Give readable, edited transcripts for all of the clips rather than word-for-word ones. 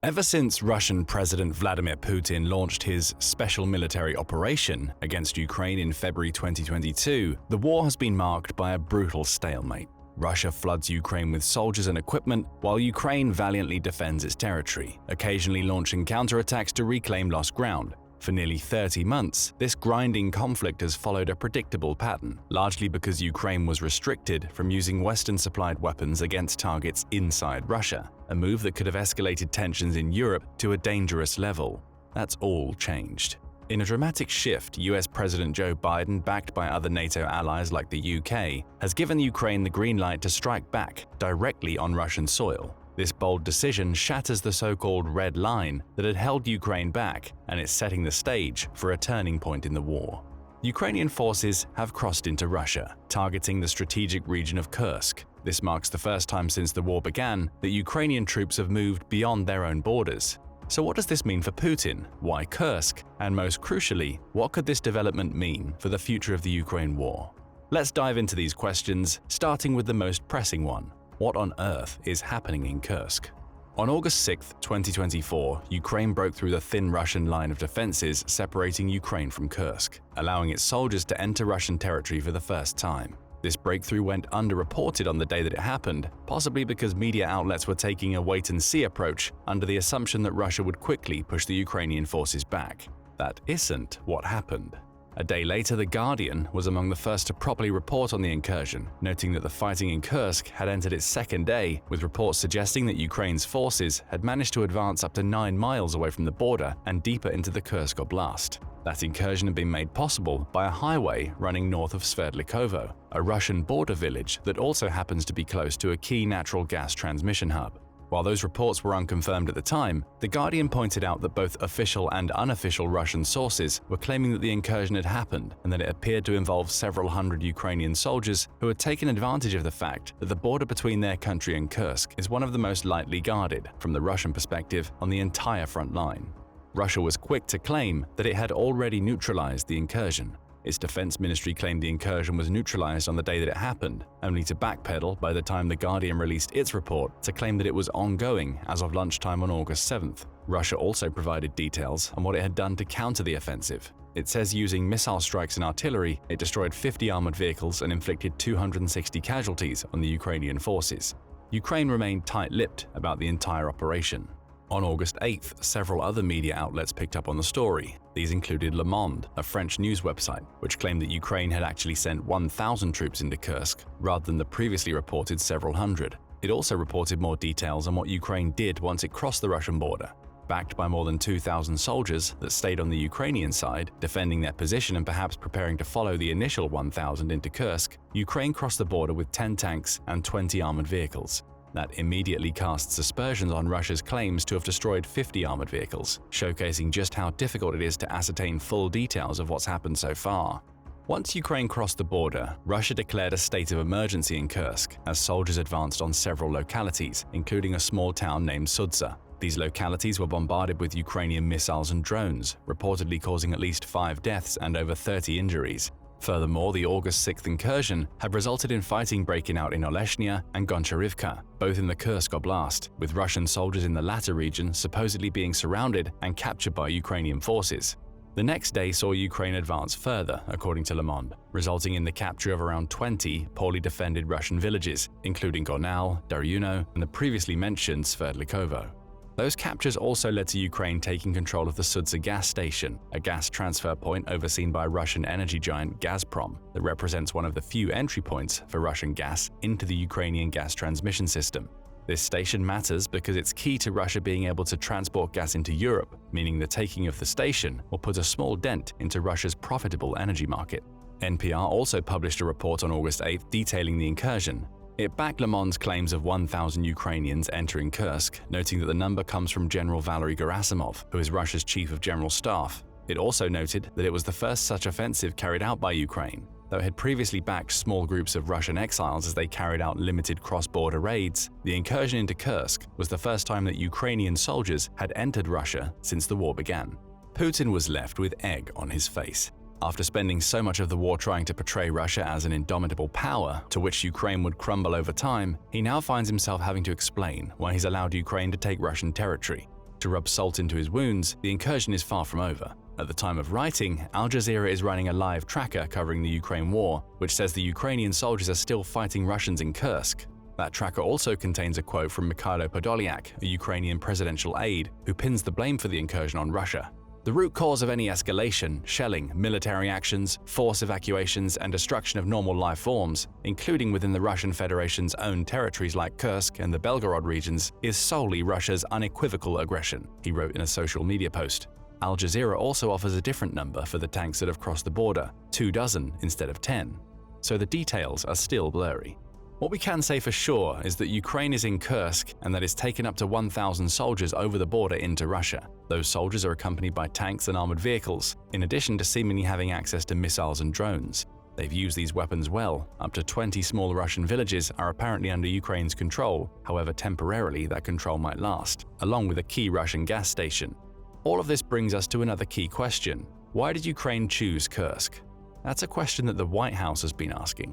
Ever since Russian President Vladimir Putin launched his special military operation against Ukraine in February 2022, the war has been marked by a brutal stalemate. Russia floods Ukraine with soldiers and equipment, while Ukraine valiantly defends its territory, occasionally launching counterattacks to reclaim lost ground. For nearly 30 months, this grinding conflict has followed a predictable pattern, largely because Ukraine was restricted from using Western-supplied weapons against targets inside Russia, a move that could have escalated tensions in Europe to a dangerous level. That's all changed. In a dramatic shift, US President Joe Biden, backed by other NATO allies like the UK, has given Ukraine the green light to strike back directly on Russian soil. This bold decision shatters the so-called red line that had held Ukraine back, and it's setting the stage for a turning point in the war. Ukrainian forces have crossed into Russia, targeting the strategic region of Kursk. This marks the first time since the war began that Ukrainian troops have moved beyond their own borders. So what does this mean for Putin? Why Kursk? And most crucially, what could this development mean for the future of the Ukraine war? Let's dive into these questions, starting with the most pressing one. What on earth is happening in Kursk? On August 6, 2024, Ukraine broke through the thin Russian line of defenses separating Ukraine from Kursk, allowing its soldiers to enter Russian territory for the first time. This breakthrough went underreported on the day that it happened, possibly because media outlets were taking a wait-and-see approach under the assumption that Russia would quickly push the Ukrainian forces back. That isn't what happened. A day later, The Guardian was among the first to properly report on the incursion, noting that the fighting in Kursk had entered its second day, with reports suggesting that Ukraine's forces had managed to advance up to 9 miles away from the border and deeper into the Kursk Oblast. That incursion had been made possible by a highway running north of Sverdlikovo, a Russian border village that also happens to be close to a key natural gas transmission hub. While those reports were unconfirmed at the time, The Guardian pointed out that both official and unofficial Russian sources were claiming that the incursion had happened and that it appeared to involve several hundred Ukrainian soldiers who had taken advantage of the fact that the border between their country and Kursk is one of the most lightly guarded, from the Russian perspective, on the entire front line. Russia was quick to claim that it had already neutralized the incursion. Its defense ministry claimed the incursion was neutralized on the day that it happened, only to backpedal by the time The Guardian released its report to claim that it was ongoing as of lunchtime on August 7th. Russia also provided details on what it had done to counter the offensive. It says using missile strikes and artillery, it destroyed 50 armored vehicles and inflicted 260 casualties on the Ukrainian forces. Ukraine remained tight-lipped about the entire operation. On August 8th, several other media outlets picked up on the story. These included Le Monde, a French news website, which claimed that Ukraine had actually sent 1,000 troops into Kursk, rather than the previously reported several hundred. It also reported more details on what Ukraine did once it crossed the Russian border. Backed by more than 2,000 soldiers that stayed on the Ukrainian side, defending their position and perhaps preparing to follow the initial 1,000 into Kursk, Ukraine crossed the border with 10 tanks and 20 armored vehicles. That immediately casts aspersions on Russia's claims to have destroyed 50 armored vehicles, showcasing just how difficult it is to ascertain full details of what's happened so far. Once Ukraine crossed the border, Russia declared a state of emergency in Kursk as soldiers advanced on several localities, including a small town named Sudza. These localities were bombarded with Ukrainian missiles and drones, reportedly causing at least 5 deaths and over 30 injuries. Furthermore, the August 6th incursion had resulted in fighting breaking out in Oleshnya and Goncharivka, both in the Kursk Oblast, with Russian soldiers in the latter region supposedly being surrounded and captured by Ukrainian forces. The next day saw Ukraine advance further, according to Le Monde, resulting in the capture of around 20 poorly defended Russian villages, including Gornal, Daryuno, and the previously mentioned Sverdlikovo. Those captures also led to Ukraine taking control of the Sudza gas station, a gas transfer point overseen by Russian energy giant Gazprom that represents one of the few entry points for Russian gas into the Ukrainian gas transmission system. This station matters because it's key to Russia being able to transport gas into Europe, meaning the taking of the station will put a small dent into Russia's profitable energy market. NPR also published a report on August 8th detailing the incursion. It backed Le Monde's claims of 1,000 Ukrainians entering Kursk, noting that the number comes from General Valery Gerasimov, who is Russia's chief of general staff. It also noted that it was the first such offensive carried out by Ukraine. Though it had previously backed small groups of Russian exiles as they carried out limited cross-border raids, the incursion into Kursk was the first time that Ukrainian soldiers had entered Russia since the war began. Putin was left with egg on his face. After spending so much of the war trying to portray Russia as an indomitable power to which Ukraine would crumble over time, he now finds himself having to explain why he's allowed Ukraine to take Russian territory. To rub salt into his wounds, the incursion is far from over. At the time of writing, Al Jazeera is running a live tracker covering the Ukraine war, which says the Ukrainian soldiers are still fighting Russians in Kursk. That tracker also contains a quote from Mikhailo Podolyak, a Ukrainian presidential aide, who pins the blame for the incursion on Russia. The root cause of any escalation, shelling, military actions, forced evacuations, and destruction of normal life forms, including within the Russian Federation's own territories like Kursk and the Belgorod regions, is solely Russia's unequivocal aggression, he wrote in a social media post. Al Jazeera also offers a different number for the tanks that have crossed the border, 24 instead of 10. So the details are still blurry. What we can say for sure is that Ukraine is in Kursk and that it's taken up to 1,000 soldiers over the border into Russia. Those soldiers are accompanied by tanks and armored vehicles, in addition to seemingly having access to missiles and drones. They've used these weapons well. Up to 20 small Russian villages are apparently under Ukraine's control, however temporarily that control might last, along with a key Russian gas station. All of this brings us to another key question. Why did Ukraine choose Kursk? That's a question that the White House has been asking.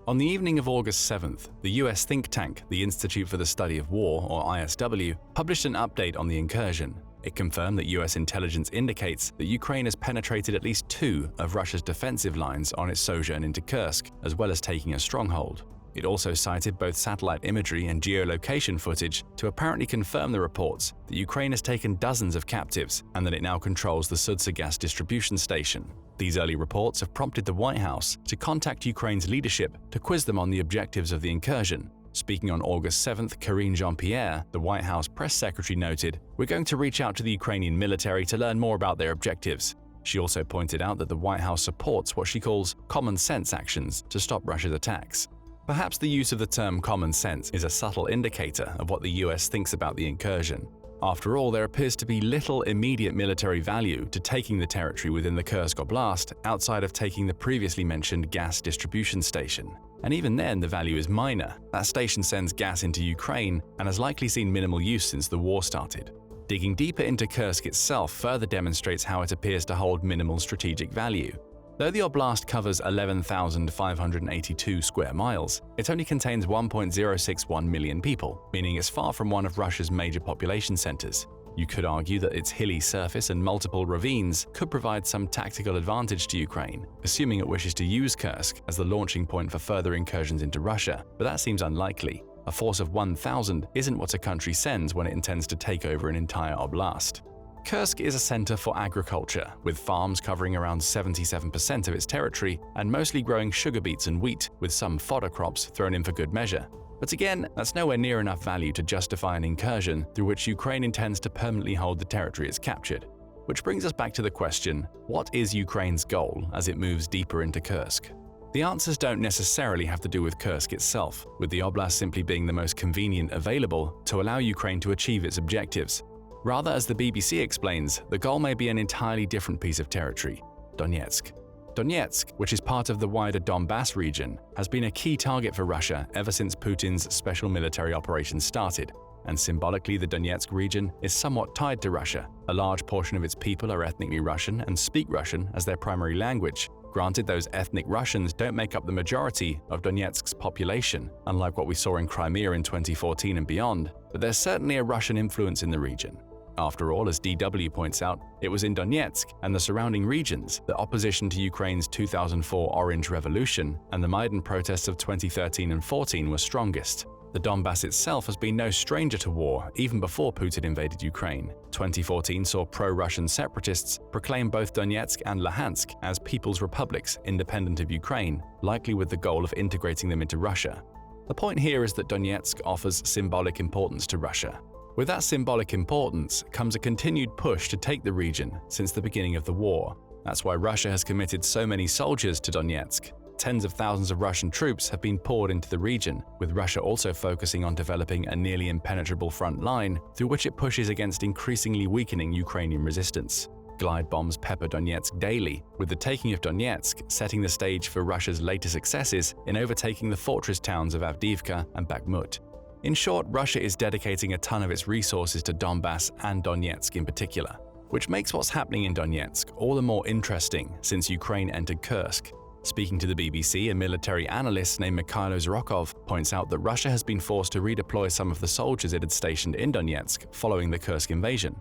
On the evening of August 7th, the US think tank, the Institute for the Study of War, or ISW, published an update on the incursion. It confirmed that US intelligence indicates that Ukraine has penetrated at least 2 of Russia's defensive lines on its sojourn into Kursk, as well as taking a stronghold. It also cited both satellite imagery and geolocation footage to apparently confirm the reports that Ukraine has taken dozens of captives and that it now controls the Sudza gas distribution station. These early reports have prompted the White House to contact Ukraine's leadership to quiz them on the objectives of the incursion. Speaking on August 7th, Karine Jean-Pierre, the White House press secretary, noted, "We're going to reach out to the Ukrainian military to learn more about their objectives." She also pointed out that the White House supports what she calls common sense actions to stop Russia's attacks. Perhaps the use of the term common sense is a subtle indicator of what the US thinks about the incursion. After all, there appears to be little immediate military value to taking the territory within the Kursk Oblast outside of taking the previously mentioned gas distribution station. And even then, the value is minor. That station sends gas into Ukraine and has likely seen minimal use since the war started. Digging deeper into Kursk itself further demonstrates how it appears to hold minimal strategic value. Though the oblast covers 11,582 square miles, it only contains 1.061 million people, meaning it's far from one of Russia's major population centers. You could argue that its hilly surface and multiple ravines could provide some tactical advantage to Ukraine, assuming it wishes to use Kursk as the launching point for further incursions into Russia, but that seems unlikely. A force of 1,000 isn't what a country sends when it intends to take over an entire oblast. Kursk is a center for agriculture, with farms covering around 77% of its territory and mostly growing sugar beets and wheat, with some fodder crops thrown in for good measure. But again, that's nowhere near enough value to justify an incursion through which Ukraine intends to permanently hold the territory it's captured. Which brings us back to the question, what is Ukraine's goal as it moves deeper into Kursk? The answers don't necessarily have to do with Kursk itself, with the oblast simply being the most convenient available to allow Ukraine to achieve its objectives. Rather, as the BBC explains, the goal may be an entirely different piece of territory, Donetsk. Donetsk, which is part of the wider Donbass region, has been a key target for Russia ever since Putin's special military operation started, and symbolically the Donetsk region is somewhat tied to Russia. A large portion of its people are ethnically Russian and speak Russian as their primary language. Granted, those ethnic Russians don't make up the majority of Donetsk's population, unlike what we saw in Crimea in 2014 and beyond, but there's certainly a Russian influence in the region. After all, as DW points out, it was in Donetsk and the surrounding regions that opposition to Ukraine's 2004 Orange Revolution and the Maidan protests of 2013 and 14 were strongest. The Donbass itself has been no stranger to war even before Putin invaded Ukraine. 2014 saw pro-Russian separatists proclaim both Donetsk and Luhansk as people's republics independent of Ukraine, likely with the goal of integrating them into Russia. The point here is that Donetsk offers symbolic importance to Russia. With that symbolic importance comes a continued push to take the region since the beginning of the war. That's why Russia has committed so many soldiers to Donetsk. Tens of thousands of Russian troops have been poured into the region, with Russia also focusing on developing a nearly impenetrable front line through which it pushes against increasingly weakening Ukrainian resistance. Glide bombs pepper Donetsk daily, with the taking of Donetsk setting the stage for Russia's later successes in overtaking the fortress towns of Avdiivka and Bakhmut. In short, Russia is dedicating a ton of its resources to Donbass and Donetsk in particular, which makes what's happening in Donetsk all the more interesting since Ukraine entered Kursk. Speaking to the BBC, a military analyst named Mikhailo Zhirokov points out that Russia has been forced to redeploy some of the soldiers it had stationed in Donetsk following the Kursk invasion.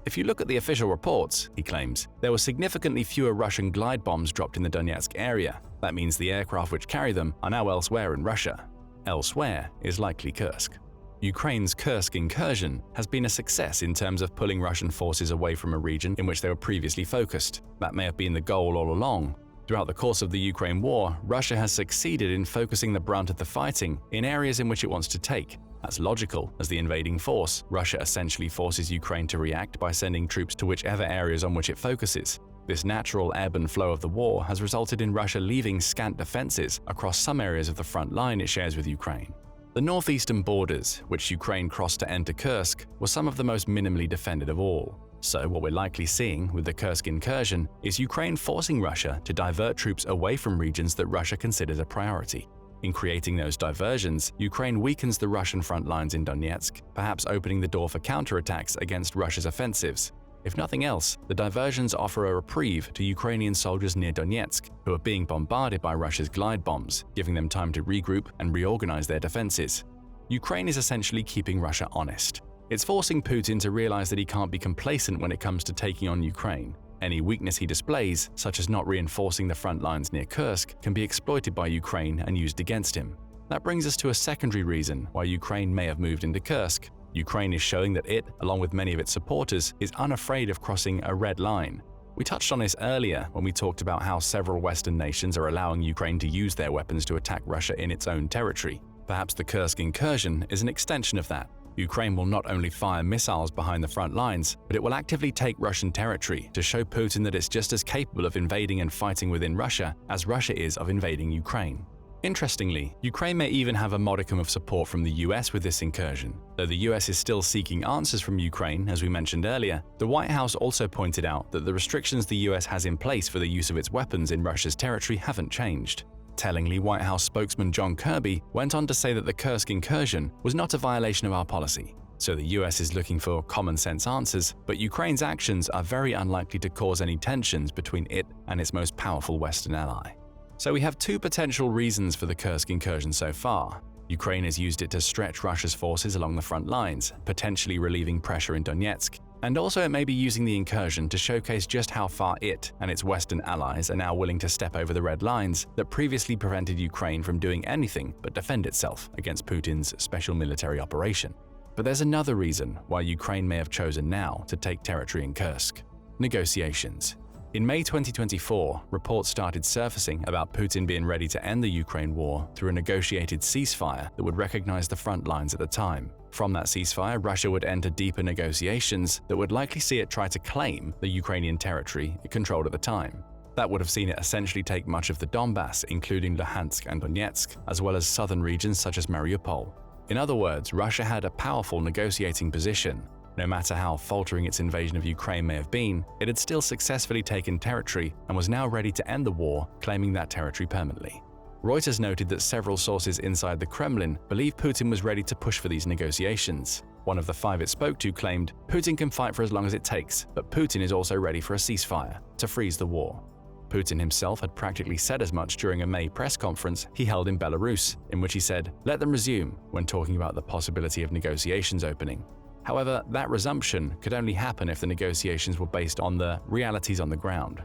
If you look at the official reports, he claims, there were significantly fewer Russian glide bombs dropped in the Donetsk area. That means the aircraft which carry them are now elsewhere in Russia. Elsewhere is likely Kursk. Ukraine's Kursk incursion has been a success in terms of pulling Russian forces away from a region in which they were previously focused. That may have been the goal all along. Throughout the course of the Ukraine war, Russia has succeeded in focusing the brunt of the fighting in areas in which it wants to take. That's logical, as the invading force, Russia essentially forces Ukraine to react by sending troops to whichever areas on which it focuses. This natural ebb and flow of the war has resulted in Russia leaving scant defenses across some areas of the front line it shares with Ukraine. The northeastern borders, which Ukraine crossed to enter Kursk, were some of the most minimally defended of all. So what we're likely seeing with the Kursk incursion is Ukraine forcing Russia to divert troops away from regions that Russia considers a priority. In creating those diversions, Ukraine weakens the Russian front lines in Donetsk, perhaps opening the door for counterattacks against Russia's offensives. If nothing else, the diversions offer a reprieve to Ukrainian soldiers near Donetsk, who are being bombarded by Russia's glide bombs, giving them time to regroup and reorganize their defenses. Ukraine is essentially keeping Russia honest. It's forcing Putin to realize that he can't be complacent when it comes to taking on Ukraine. Any weakness he displays, such as not reinforcing the front lines near Kursk, can be exploited by Ukraine and used against him. That brings us to a secondary reason why Ukraine may have moved into Kursk. Ukraine is showing that it, along with many of its supporters, is unafraid of crossing a red line. We touched on this earlier when we talked about how several Western nations are allowing Ukraine to use their weapons to attack Russia in its own territory. Perhaps the Kursk incursion is an extension of that. Ukraine will not only fire missiles behind the front lines, but it will actively take Russian territory to show Putin that it's just as capable of invading and fighting within Russia as Russia is of invading Ukraine. Interestingly, Ukraine may even have a modicum of support from the US with this incursion. Though the US is still seeking answers from Ukraine, as we mentioned earlier, the White House also pointed out that the restrictions the US has in place for the use of its weapons in Russia's territory haven't changed. Tellingly, White House spokesman John Kirby went on to say that the Kursk incursion was not a violation of our policy. So the US is looking for common-sense answers, but Ukraine's actions are very unlikely to cause any tensions between it and its most powerful Western ally. So we have two potential reasons for the Kursk incursion so far. Ukraine has used it to stretch Russia's forces along the front lines, potentially relieving pressure in Donetsk. And also it may be using the incursion to showcase just how far it and its Western allies are now willing to step over the red lines that previously prevented Ukraine from doing anything but defend itself against Putin's special military operation. But there's another reason why Ukraine may have chosen now to take territory in Kursk: negotiations. In May 2024, reports started surfacing about Putin being ready to end the Ukraine war through a negotiated ceasefire that would recognize the front lines at the time. From that ceasefire, Russia would enter deeper negotiations that would likely see it try to claim the Ukrainian territory it controlled at the time. That would have seen it essentially take much of the Donbass, including Luhansk and Donetsk, as well as southern regions such as Mariupol. In other words, Russia had a powerful negotiating position. No matter how faltering its invasion of Ukraine may have been, it had still successfully taken territory and was now ready to end the war, claiming that territory permanently. Reuters noted that several sources inside the Kremlin believe Putin was ready to push for these negotiations. One of the 5 it spoke to claimed, "Putin can fight for as long as it takes, but Putin is also ready for a ceasefire, to freeze the war." Putin himself had practically said as much during a May press conference he held in Belarus, in which he said, "Let them resume," when talking about the possibility of negotiations opening. However, that resumption could only happen if the negotiations were based on the realities on the ground.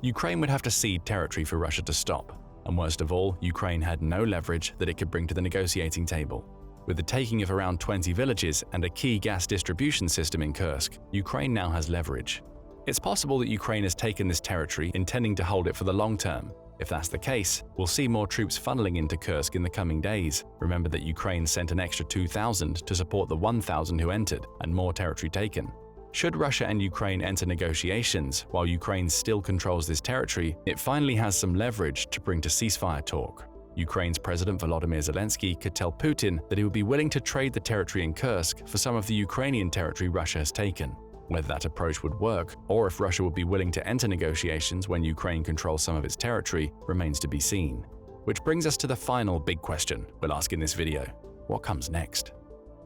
Ukraine would have to cede territory for Russia to stop, and worst of all, Ukraine had no leverage that it could bring to the negotiating table. With the taking of around 20 villages and a key gas distribution system in Kursk, Ukraine now has leverage. It's possible that Ukraine has taken this territory intending to hold it for the long term. If that's the case, we'll see more troops funneling into Kursk in the coming days. Remember that Ukraine sent an extra 2,000 to support the 1,000 who entered, and more territory taken. Should Russia and Ukraine enter negotiations while Ukraine still controls this territory, it finally has some leverage to bring to ceasefire talk. Ukraine's President Volodymyr Zelensky could tell Putin that he would be willing to trade the territory in Kursk for some of the Ukrainian territory Russia has taken. Whether that approach would work, or if Russia would be willing to enter negotiations when Ukraine controls some of its territory, remains to be seen. Which brings us to the final big question we'll ask in this video: what comes next?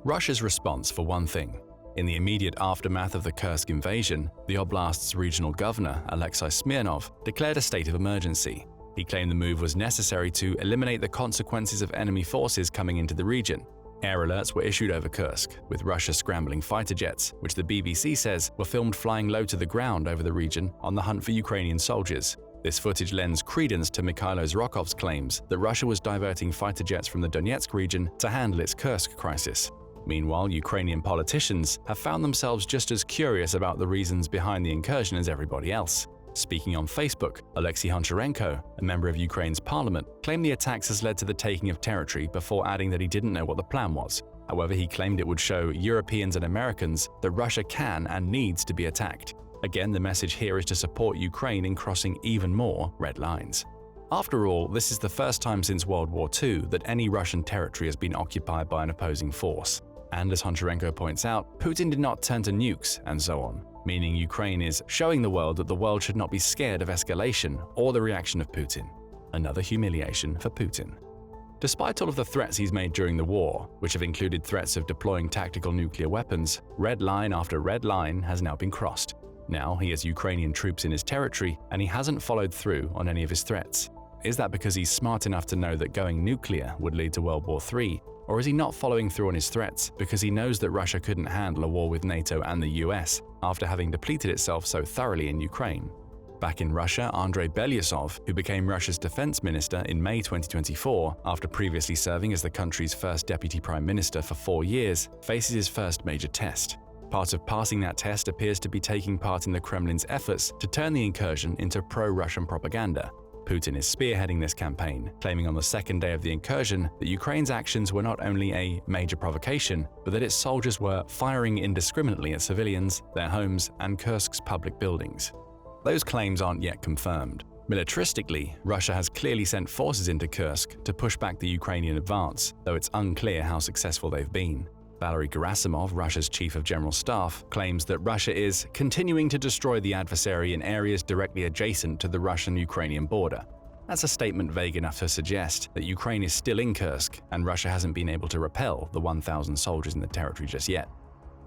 Russia's response, for one thing. In the immediate aftermath of the Kursk invasion, the oblast's regional governor, Alexei Smirnov, declared a state of emergency. He claimed the move was necessary to eliminate the consequences of enemy forces coming into the region. Air alerts were issued over Kursk, with Russia scrambling fighter jets, which the BBC says were filmed flying low to the ground over the region on the hunt for Ukrainian soldiers. This footage lends credence to Mikhailo Zhrokov's claims that Russia was diverting fighter jets from the Donetsk region to handle its Kursk crisis. Meanwhile, Ukrainian politicians have found themselves just as curious about the reasons behind the incursion as everybody else. Speaking on Facebook, Alexei Honcharенko, a member of Ukraine's parliament, claimed the attacks has led to the taking of territory before adding that he didn't know what the plan was. However, he claimed it would show Europeans and Americans that Russia can and needs to be attacked. Again, the message here is to support Ukraine in crossing even more red lines. After all, this is the first time since World War II that any Russian territory has been occupied by an opposing force. And as Honcharенko points out, Putin did not turn to nukes and so on, meaning Ukraine is showing the world that the world should not be scared of escalation or the reaction of Putin. Another humiliation for Putin. Despite all of the threats he's made during the war, which have included threats of deploying tactical nuclear weapons, red line after red line has now been crossed. Now he has Ukrainian troops in his territory and he hasn't followed through on any of his threats. Is that because he's smart enough to know that going nuclear would lead to World War III? Or is he not following through on his threats because he knows that Russia couldn't handle a war with NATO and the US after having depleted itself so thoroughly in Ukraine? Back in Russia, Andrei Belyusov, who became Russia's defense minister in May 2024 after previously serving as the country's first deputy prime minister for 4 years, faces his first major test. Part of passing that test appears to be taking part in the Kremlin's efforts to turn the incursion into pro-Russian propaganda. Putin is spearheading this campaign, claiming on the second day of the incursion that Ukraine's actions were not only a major provocation, but that its soldiers were firing indiscriminately at civilians, their homes, and Kursk's public buildings. Those claims aren't yet confirmed. Militaristically, Russia has clearly sent forces into Kursk to push back the Ukrainian advance, though it's unclear how successful they've been. Valery Gerasimov, Russia's chief of general staff, claims that Russia is continuing to destroy the adversary in areas directly adjacent to the Russian-Ukrainian border. That's a statement vague enough to suggest that Ukraine is still in Kursk and Russia hasn't been able to repel the 1,000 soldiers in the territory just yet.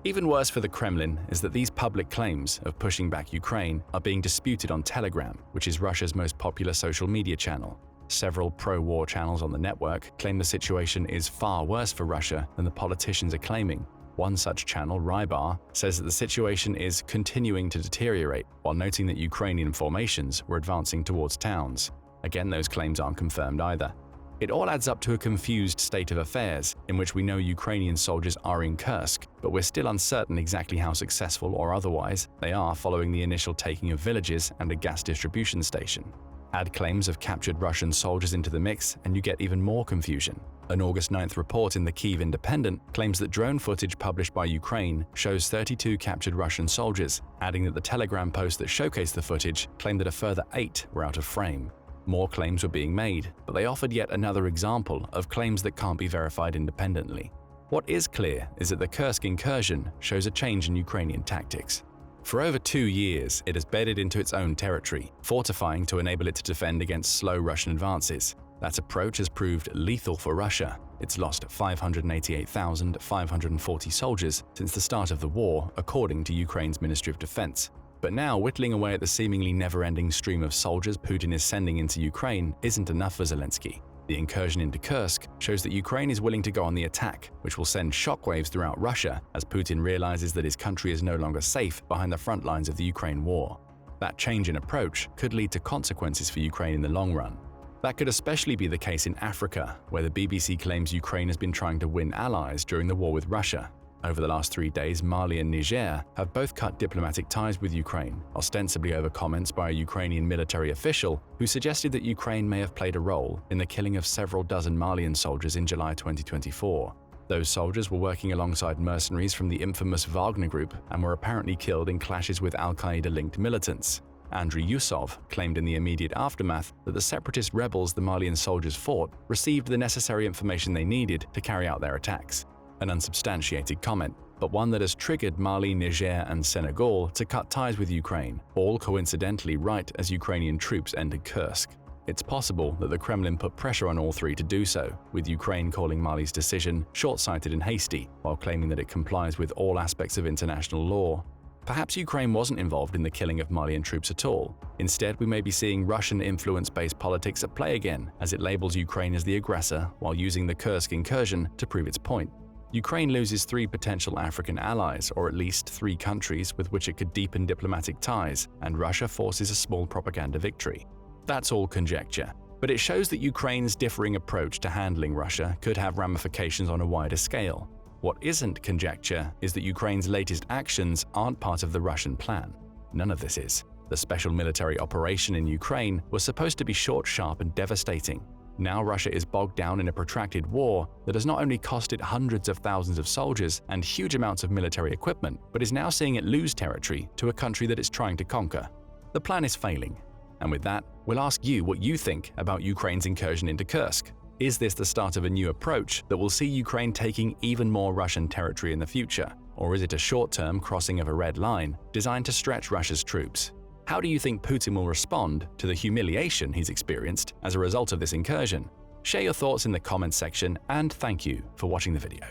Even worse for the Kremlin is that these public claims of pushing back Ukraine are being disputed on Telegram, which is Russia's most popular social media channel. Several pro-war channels on the network claim the situation is far worse for Russia than the politicians are claiming. One such channel, Rybar, says that the situation is continuing to deteriorate, while noting that Ukrainian formations were advancing towards towns. Again, those claims aren't confirmed either. It all adds up to a confused state of affairs, in which we know Ukrainian soldiers are in Kursk, but we're still uncertain exactly how successful or otherwise they are following the initial taking of villages and a gas distribution station. Add claims of captured Russian soldiers into the mix and you get even more confusion. An August 9th report in the Kyiv Independent claims that drone footage published by Ukraine shows 32 captured Russian soldiers, adding that the Telegram post that showcased the footage claimed that a further 8 were out of frame. More claims were being made, but they offered yet another example of claims that can't be verified independently. What is clear is that the Kursk incursion shows a change in Ukrainian tactics. For over 2 years, it has bedded into its own territory, fortifying to enable it to defend against slow Russian advances. That approach has proved lethal for Russia. It's lost 588,540 soldiers since the start of the war, according to Ukraine's Ministry of Defense. But now, whittling away at the seemingly never-ending stream of soldiers Putin is sending into Ukraine isn't enough for Zelensky. The incursion into Kursk shows that Ukraine is willing to go on the attack, which will send shockwaves throughout Russia as Putin realizes that his country is no longer safe behind the front lines of the Ukraine war. That change in approach could lead to consequences for Ukraine in the long run. That could especially be the case in Africa, where the BBC claims Ukraine has been trying to win allies during the war with Russia. Over the last 3 days, Mali and Niger have both cut diplomatic ties with Ukraine, ostensibly over comments by a Ukrainian military official who suggested that Ukraine may have played a role in the killing of several dozen Malian soldiers in July 2024. Those soldiers were working alongside mercenaries from the infamous Wagner Group and were apparently killed in clashes with Al-Qaeda-linked militants. Andriy Yusov claimed in the immediate aftermath that the separatist rebels the Malian soldiers fought received the necessary information they needed to carry out their attacks. An unsubstantiated comment, but one that has triggered Mali, Niger, and Senegal to cut ties with Ukraine, all coincidentally right as Ukrainian troops entered Kursk. It's possible that the Kremlin put pressure on all three to do so, with Ukraine calling Mali's decision short-sighted and hasty, while claiming that it complies with all aspects of international law. Perhaps Ukraine wasn't involved in the killing of Malian troops at all. Instead, we may be seeing Russian influence-based politics at play again, as it labels Ukraine as the aggressor while using the Kursk incursion to prove its point. Ukraine loses 3 potential African allies, or at least 3 countries with which it could deepen diplomatic ties, and Russia forces a small propaganda victory. That's all conjecture, but it shows that Ukraine's differing approach to handling Russia could have ramifications on a wider scale. What isn't conjecture is that Ukraine's latest actions aren't part of the Russian plan. None of this is. The special military operation in Ukraine was supposed to be short, sharp, and devastating. Now Russia is bogged down in a protracted war that has not only cost it hundreds of thousands of soldiers and huge amounts of military equipment, but is now seeing it lose territory to a country that it's trying to conquer. The plan is failing. And with that, we'll ask you what you think about Ukraine's incursion into Kursk. Is this the start of a new approach that will see Ukraine taking even more Russian territory in the future? Or is it a short-term crossing of a red line designed to stretch Russia's troops? How do you think Putin will respond to the humiliation he's experienced as a result of this incursion? Share your thoughts in the comments section, and thank you for watching the video.